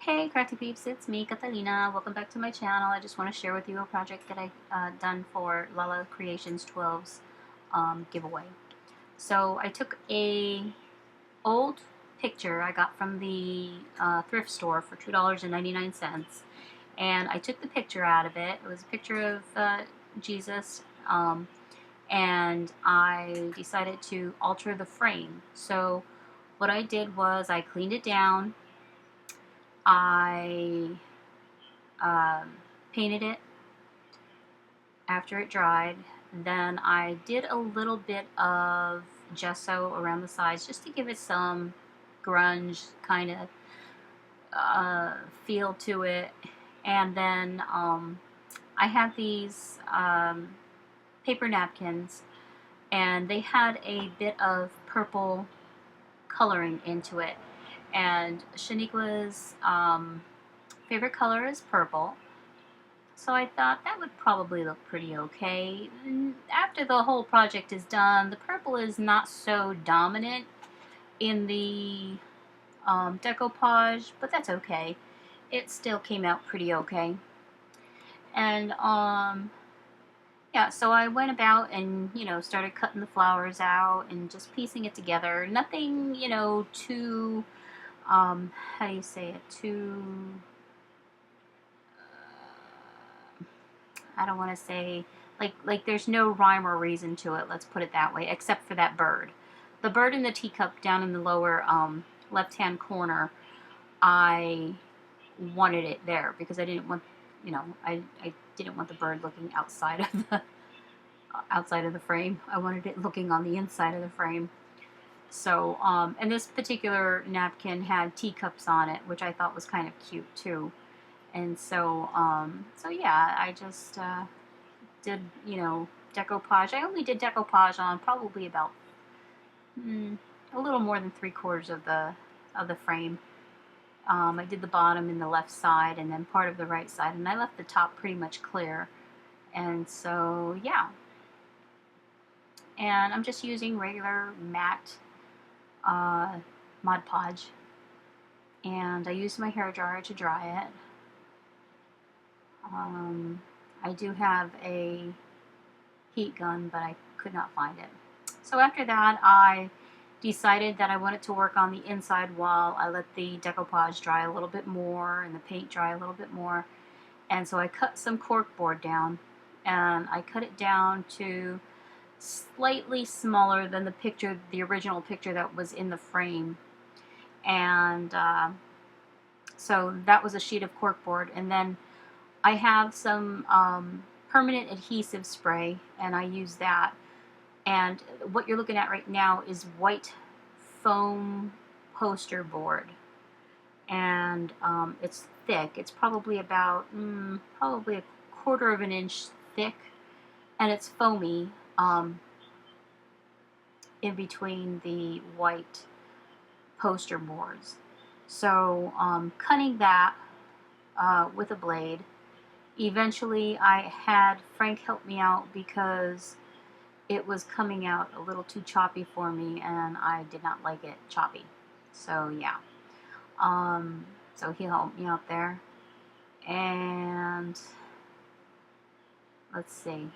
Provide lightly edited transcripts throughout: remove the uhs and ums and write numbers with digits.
Hey crafty peeps, it's me, Catalina. Welcome back to my channel. I just want to share with you a project that I've done for Lala Creations12's giveaway. So I took a old picture I got from the thrift store for $2.99, and I took the picture out of it. It was a picture of Jesus, and I decided to alter the frame. So what I did was I cleaned it down. I painted it after it dried. Then I did a little bit of gesso around the sides just to give it some grunge kind of feel to it. And then I had these paper napkins, and they had a bit of purple coloring into it. And Shaniqua's favorite color is purple. So I thought that would probably look pretty okay. After the whole project is done, the purple is not so dominant in the decoupage, but that's okay. It still came out pretty okay. And yeah, so I went about and, started cutting the flowers out and just piecing it together. Nothing, too, how do you say it, too, I don't want to say, like there's no rhyme or reason to it, let's put it that way, except for that bird. The bird in the teacup down in the lower left-hand corner, I wanted it there because I didn't want, I didn't want the bird looking outside of the frame. I wanted it looking on the inside of the frame. So, and this particular napkin had teacups on it, which I thought was kind of cute too. And so, so yeah, I just did, decoupage. I only did decoupage on probably about a little more than 3/4 of the frame. I did the bottom and the left side, and then part of the right side, and I left the top pretty much clear. And so, yeah. And I'm just using regular matte Mod Podge, and I used my hair dryer to dry it. I do have a heat gun, but I could not find it. So after that, I decided that I wanted to work on the inside while I let the decoupage dry a little bit more and the paint dry a little bit more. And so I cut some corkboard down, and I cut it down to slightly smaller than the original picture that was in the frame. And so that was a sheet of corkboard. And then I have some permanent adhesive spray, and I use that. And what you're looking at right now is white foam poster board, and it's thick. It's probably about probably a 1/4 of an inch thick, and it's foamy in between the white poster boards. So cutting that with a blade. Eventually I had Frank help me out because it was coming out a little too choppy for me, and I did not like it choppy. So yeah, so he helped me out there. And let's see,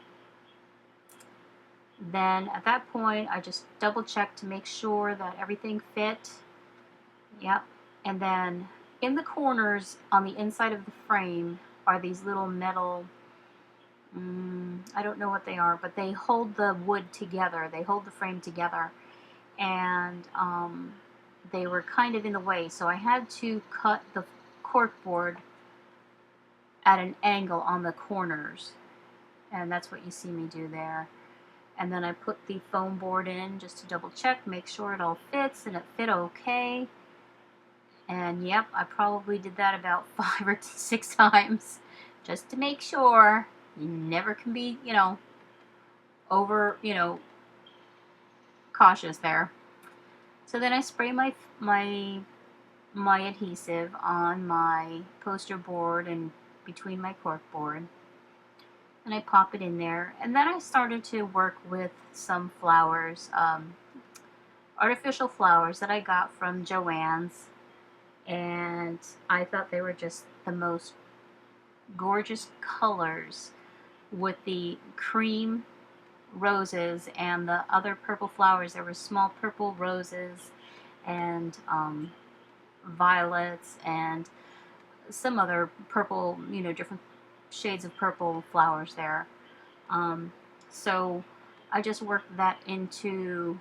then at that point I just double checked to make sure that everything fit. Yep. And then in the corners on the inside of the frame are these little metal, I don't know what they are, but they hold the wood together. They hold the frame together. And they were kind of in the way, so I had to cut the corkboard at an angle on the corners. And that's what you see me do there. And then I put the foam board in just to double check, make sure it all fits, and it fit okay. And yep, I probably did that about 5 or 6 times just to make sure. You never can be, over, cautious there. So then I spray my adhesive on my poster board and between my cork board, and I pop it in there. And then I started to work with some flowers, artificial flowers that I got from Joann's. and I thought they were just the most gorgeous colors with the cream roses and the other purple flowers. There were small purple roses and violets and some other purple, you know, different shades of purple flowers there. So I just worked that into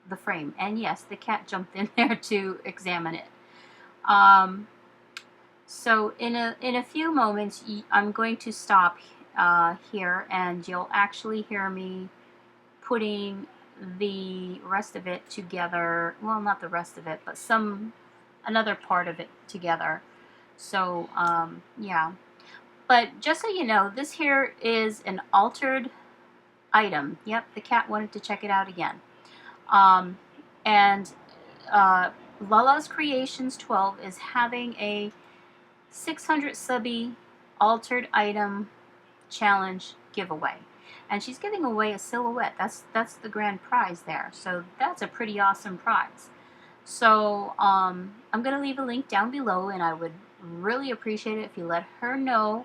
the frame. And yes, the cat jumped in there to examine it. So in a few moments, I'm going to stop here, and you'll actually hear me putting the rest of it together. Well, not the rest of it, but another part of it together. So yeah. But just so you know, this here is an altered item. Yep, the cat wanted to check it out again. And Lala's Creations 12 is having a 600 subbie altered item challenge giveaway. And she's giving away a silhouette. That's the grand prize there. So that's a pretty awesome prize. So I'm going to leave a link down below, and I would really appreciate it if you let her know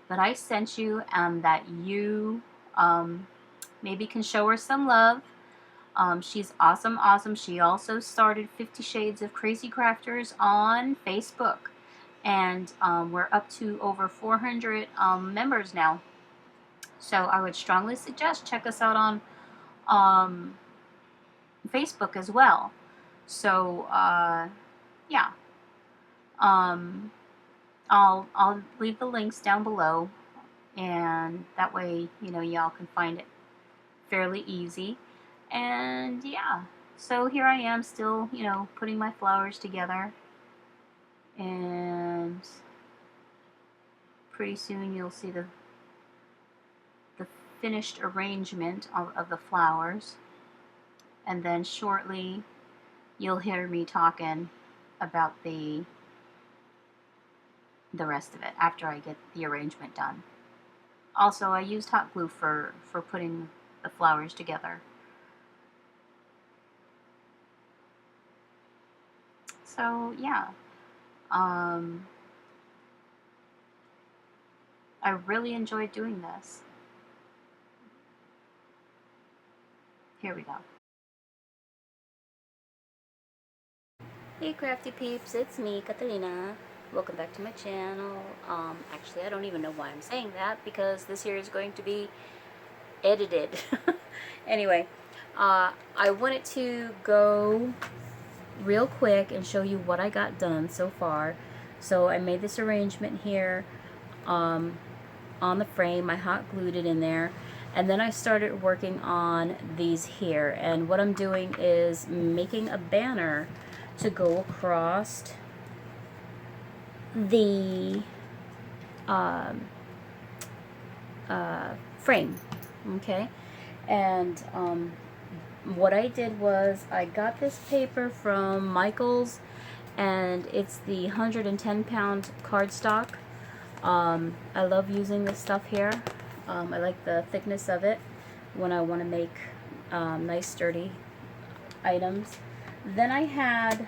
that I sent you and that you maybe can show her some love. She's awesome. She also started 50 Shades of Crazy Crafters on Facebook. And we're up to over 400 members now. So I would strongly suggest check us out on Facebook as well. So yeah, I'll leave the links down below, and that way, you know, y'all can find it fairly easy. And yeah, so here I am still, you know, putting my flowers together, and pretty soon you'll see the finished arrangement of the flowers, and then shortly you'll hear me talking about the rest of it after I get the arrangement done. Also, I used hot glue for putting the flowers together. So yeah, I really enjoyed doing this. Here we go. Hey crafty peeps, it's me, Catalina. Welcome back to my channel. Actually, I don't even know why I'm saying that, because this here is going to be edited. Anyway, I wanted to go real quick and show you what I got done so far. So I made this arrangement here on the frame. I hot glued it in there, and then I started working on these here, and what I'm doing is making a banner to go across the frame. Okay, and what I did was I got this paper from Michael's, and it's the 110-pound cardstock. I love using this stuff here. I like the thickness of it when I want to make nice sturdy items. Then I had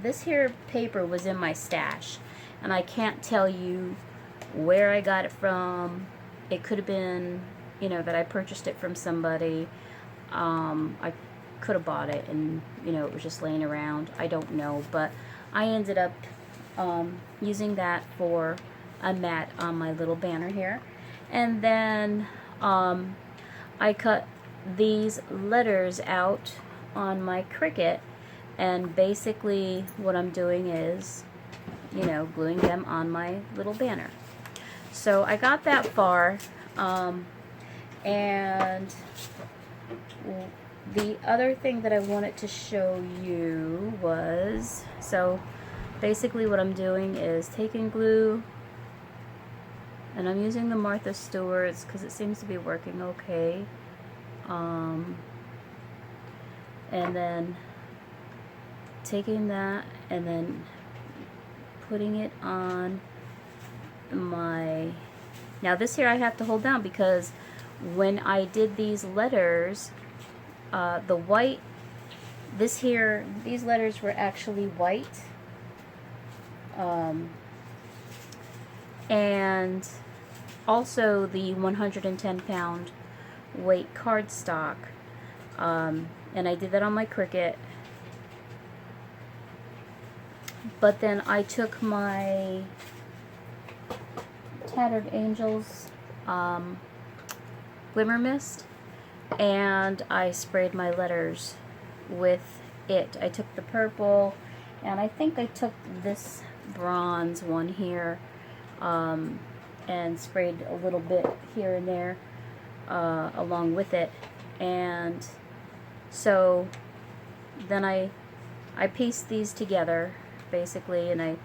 this here paper was in my stash, and I can't tell you where I got it from. It could have been, you know, that I purchased it from somebody. I could have bought it and, you know, it was just laying around. I don't know, but I ended up using that for a mat on my little banner here. And then I cut these letters out on my Cricut, and basically what I'm doing is, you know, gluing them on my little banner. So I got that far, and the other thing that I wanted to show you was, so basically what I'm doing is taking glue, and I'm using the Martha Stewart's because it seems to be working okay, and then taking that and then putting it on my, now this here I have to hold down because when I did these letters, the white, this here, these letters were actually white, And also the 110-pound weight cardstock. And I did that on my Cricut. But then I took my Tattered Angels Glimmer Mist, and I sprayed my letters with it. I took the purple, and I think I took this bronze one here, and sprayed a little bit here and there along with it. And so then I pieced these together basically, and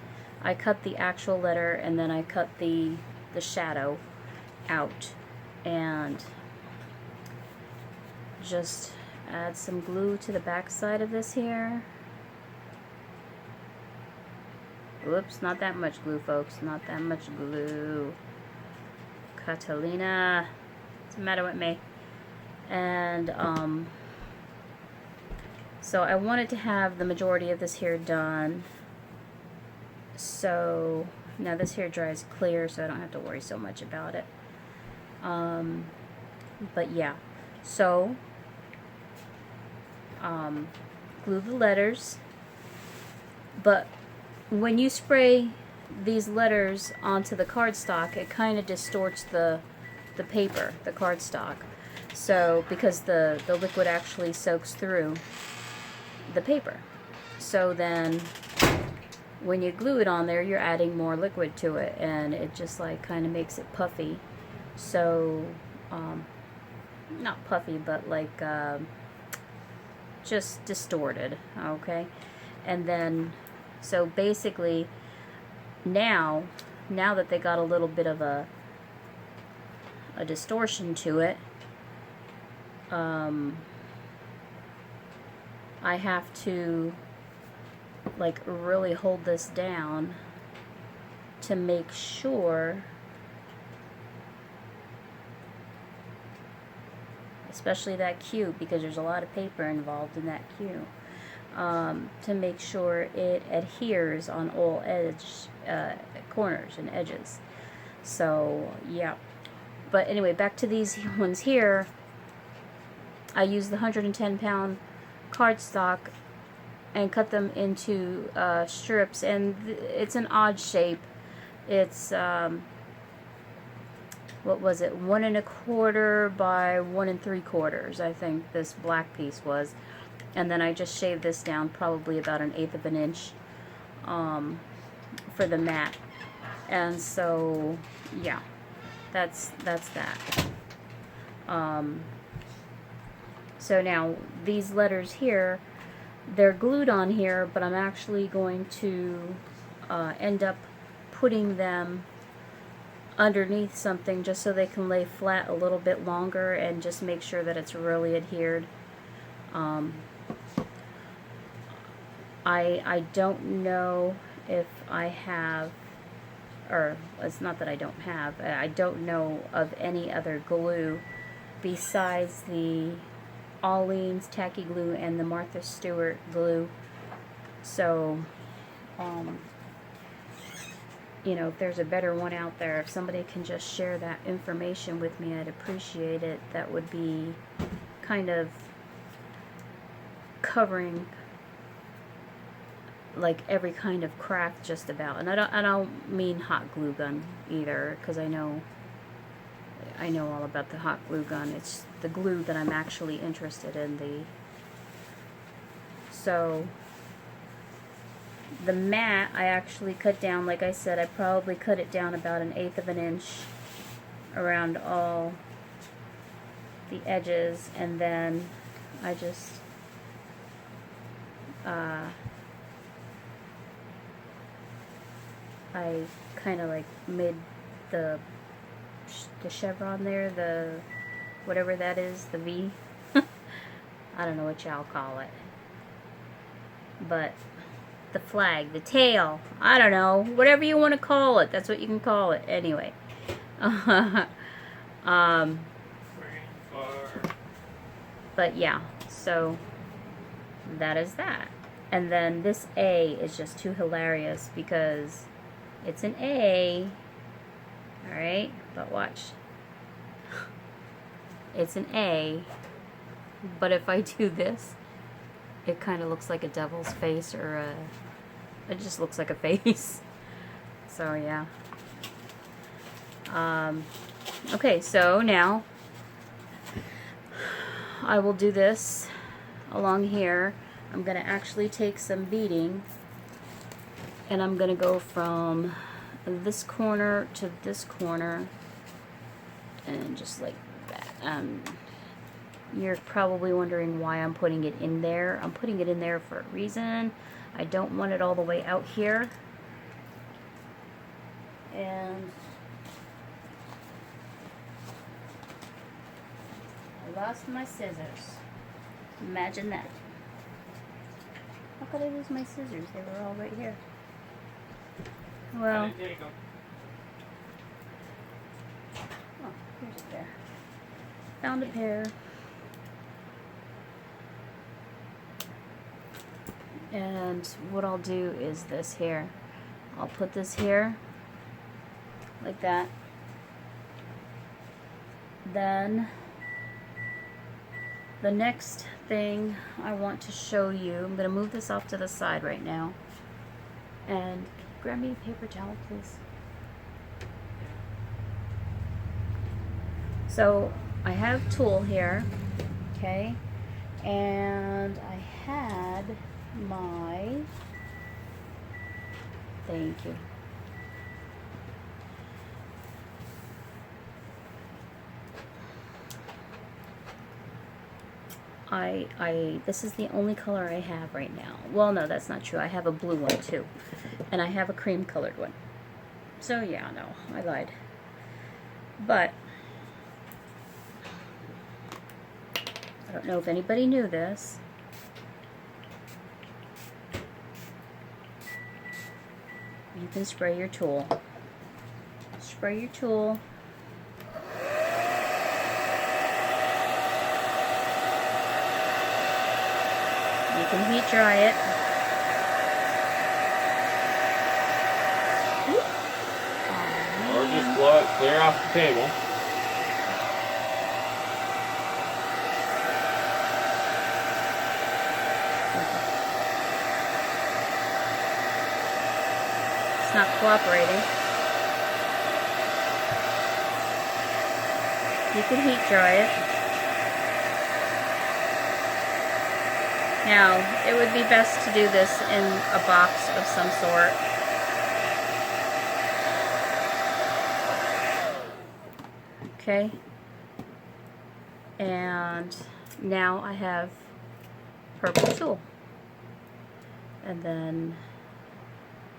I cut the actual letter, and then I cut the shadow out, and just add some glue to the back side of this here. Whoops, not that much glue, folks, not that much glue. Catalina, what's the matter with me? And so I wanted to have the majority of this here done. So now this here dries clear, so I don't have to worry so much about it. But yeah, so glue the letters, but when you spray these letters onto the cardstock, it kind of distorts the paper, the cardstock. So because the liquid actually soaks through the paper. So then when you glue it on there, you're adding more liquid to it, and it just like kind of makes it puffy. So not puffy, but like just distorted, okay? And then so basically now that they got a little bit of a distortion to it, I have to like really hold this down to make sure, especially that Q, because there's a lot of paper involved in that Q, to make sure it adheres on all corners and edges. So yeah, but anyway, back to these ones here. I used the 110-pound cardstock and cut them into strips, and it's an odd shape. It's what was it, 1 1/4 by 1 3/4, I think this black piece was. And then I just shaved this down probably about 1/8 of an inch for the mat. And so yeah, that's that. So now these letters here, they're glued on here, but I'm actually going to end up putting them underneath something just so they can lay flat a little bit longer and just make sure that it's really adhered. I don't know if I have, or it's not that I don't have, I don't know of any other glue besides the Aleene's tacky glue and the Martha Stewart glue. So you know, if there's a better one out there, if somebody can just share that information with me, I'd appreciate it. That would be kind of covering like every kind of craft just about. And I don't mean hot glue gun either, because I know all about the hot glue gun. It's the glue that I'm actually interested in. So the mat I actually cut down, like I said, I probably cut it down about 1/8 of an inch around all the edges, and then I just I kind of like made the chevron there, the whatever that is, the V. I don't know what y'all call it, but the flag, the tail, I don't know, whatever you want to call it, that's what you can call it. Anyway, but yeah, so that is that. And then this A is just too hilarious because it's an A. Alright, but watch. It's an A, but if I do this, it kind of looks like a devil's face, or it just looks like a face. So yeah. Okay, so now I will do this along here. I'm going to actually take some beading, and I'm going to go from this corner to this corner, and just like that. You're probably wondering why I'm putting it in there. I'm putting it in there for a reason. I don't want it all the way out here. And I lost my scissors. Imagine that. How could I lose my scissors? They were all right here. Well, There you go. oh, here's a pair. Found a pair. And what I'll do is this here. I'll put this here, like that. Then the next thing I want to show you, I'm going to move this off to the side right now. And grab me a paper towel, please. So I have tulle here, okay, and I had my, thank you. This is the only color I have right now. Well, no, that's not true. I have a blue one too, and I have a cream colored one. So yeah, no, I lied. But I don't know if anybody knew this. You can spray your tulle. Spray your tulle. You can heat dry it. Or just blow it clear off the table. It's not cooperating. You can heat dry it. Now, it would be best to do this in a box of some sort. Okay. And now I have purple tulle. And then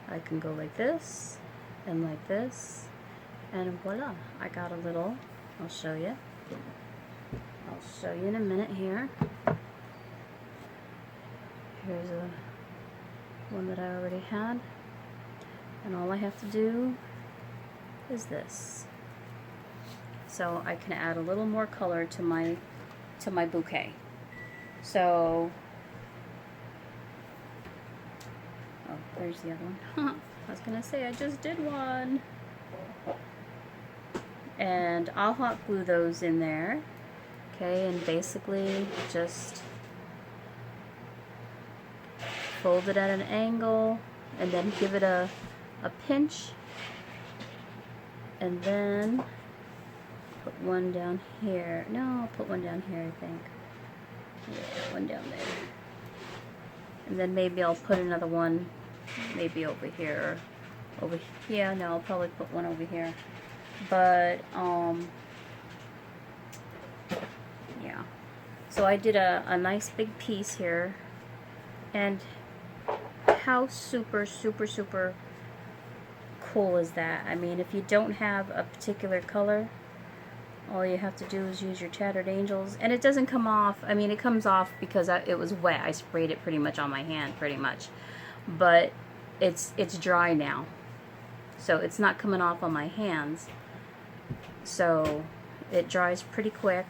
I can go like this, and voila, I got a little, I'll show you in a minute here. Here's a one that I already had, and all I have to do is this. So I can add a little more color to my bouquet. So, oh, there's the other one. I was gonna say I just did one. And I'll hot glue those in there. Okay, and basically just fold it at an angle, and then give it a pinch, and then put one down here. No, I'll put one down here, I think. Yeah, one down there. And then maybe I'll put another one maybe over here. Over here. Yeah, no, I'll probably put one over here. But yeah. So I did a nice big piece here, and how super cool is that? I mean, if you don't have a particular color, all you have to do is use your Chattered Angels, and it doesn't come off. I mean, it comes off because it was wet. I sprayed it pretty much on my hand, pretty much, but it's dry now, so it's not coming off on my hands. So it dries pretty quick,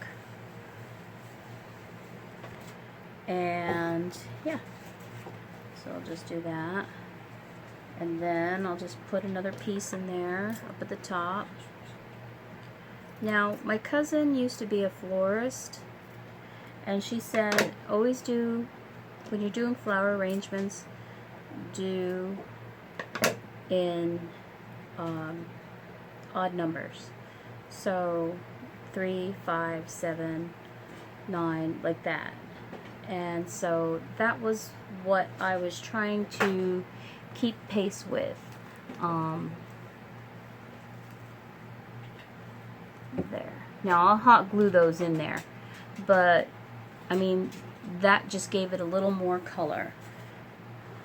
and yeah. So I'll just do that. And then I'll just put another piece in there up at the top. Now, my cousin used to be a florist, and she said, always do, when you're doing flower arrangements, do in odd numbers. So 3, 5, 7, 9, like that. And so that was what I was trying to keep pace with. There. Now I'll hot glue those in there, but I mean, that just gave it a little more color.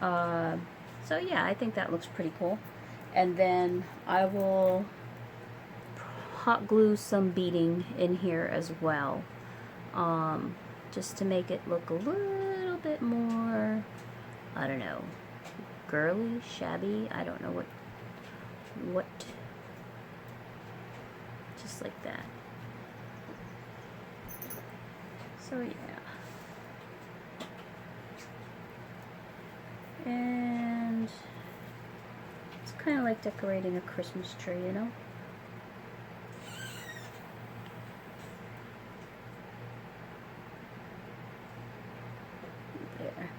So yeah, I think that looks pretty cool. And then I will hot glue some beading in here as well, just to make it look a little bit more, I don't know, girly, shabby, I don't know what, just like that. So yeah. And it's kind of like decorating a Christmas tree, you know? There.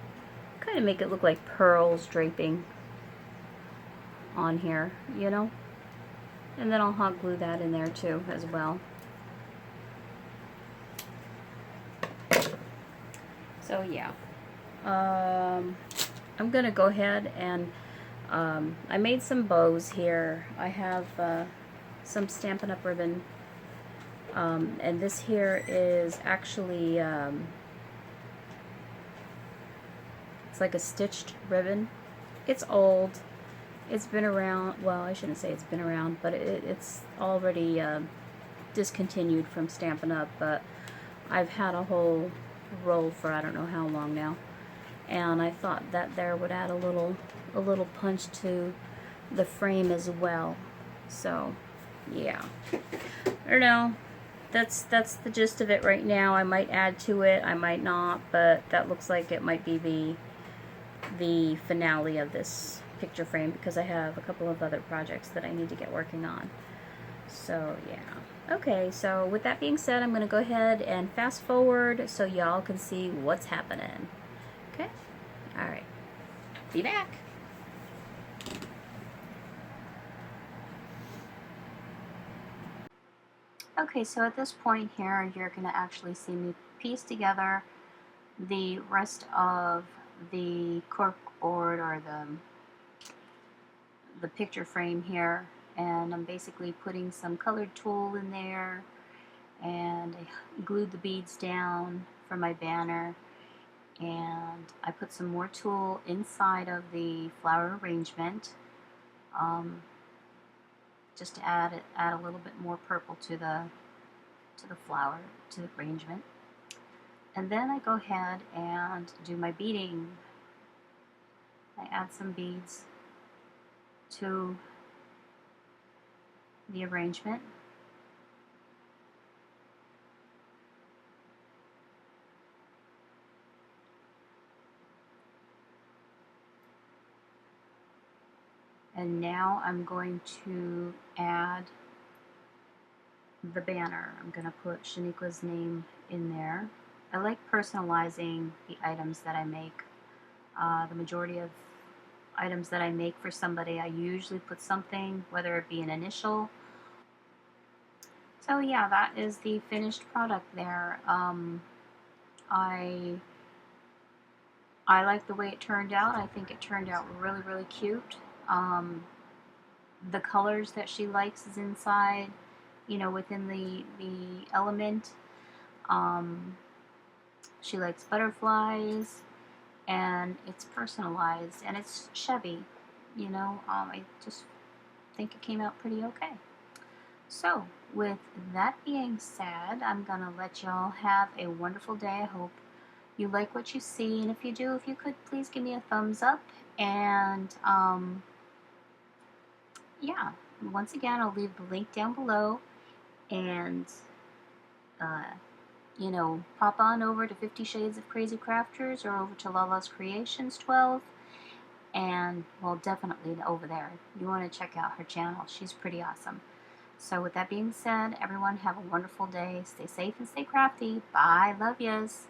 Kind of make it look like pearls draping on here, you know? And then I'll hot glue that in there too as well. So yeah. I'm gonna go ahead and I made some bows here. I have some Stampin' Up! Ribbon, and this here is actually it's like a stitched ribbon. It's old. It's been around, well, I shouldn't say it's been around, but it's already discontinued from Stampin' Up! But I've had a whole roll for I don't know how long now. And I thought that there would add a little punch to the frame as well. So yeah, I don't know, that's the gist of it right now. I might add to it, I might not, but that looks like it might be the finale of this picture frame, because I have a couple of other projects that I need to get working on. So yeah. Okay, so with that being said, I'm gonna go ahead and fast forward so y'all can see what's happening. Okay? Alright. Be back. Okay, so at this point here, you're going to actually see me piece together the rest of the cork board, or the picture frame here. And I'm basically putting some colored tulle in there, and I glued the beads down for my banner. And I put some more tulle inside of the flower arrangement, just to add a little bit more purple to the flower, to the arrangement. And then I go ahead and do my beading. I add some beads to the arrangement. And now I'm going to add the banner. I'm going to put Shaniqua's name in there. I like personalizing the items that I make. The majority of items that I make for somebody, I usually put something, whether it be an initial. So yeah, that is the finished product there. I like the way it turned out. I think it turned out really, really cute. The colors that she likes is inside, you know, within the element. She likes butterflies, and it's personalized, and it's Chevy, you know. I just think it came out pretty okay. So, with that being said, I'm gonna let y'all have a wonderful day. I hope you like what you see, and if you do, if you could please give me a thumbs up. And yeah, once again, I'll leave the link down below, and you know, pop on over to 50 Shades of Crazy Crafters, or over to Lala's Creations 12, and, well, definitely over there. You want to check out her channel. She's pretty awesome. So with that being said, everyone have a wonderful day. Stay safe and stay crafty. Bye. Love yous.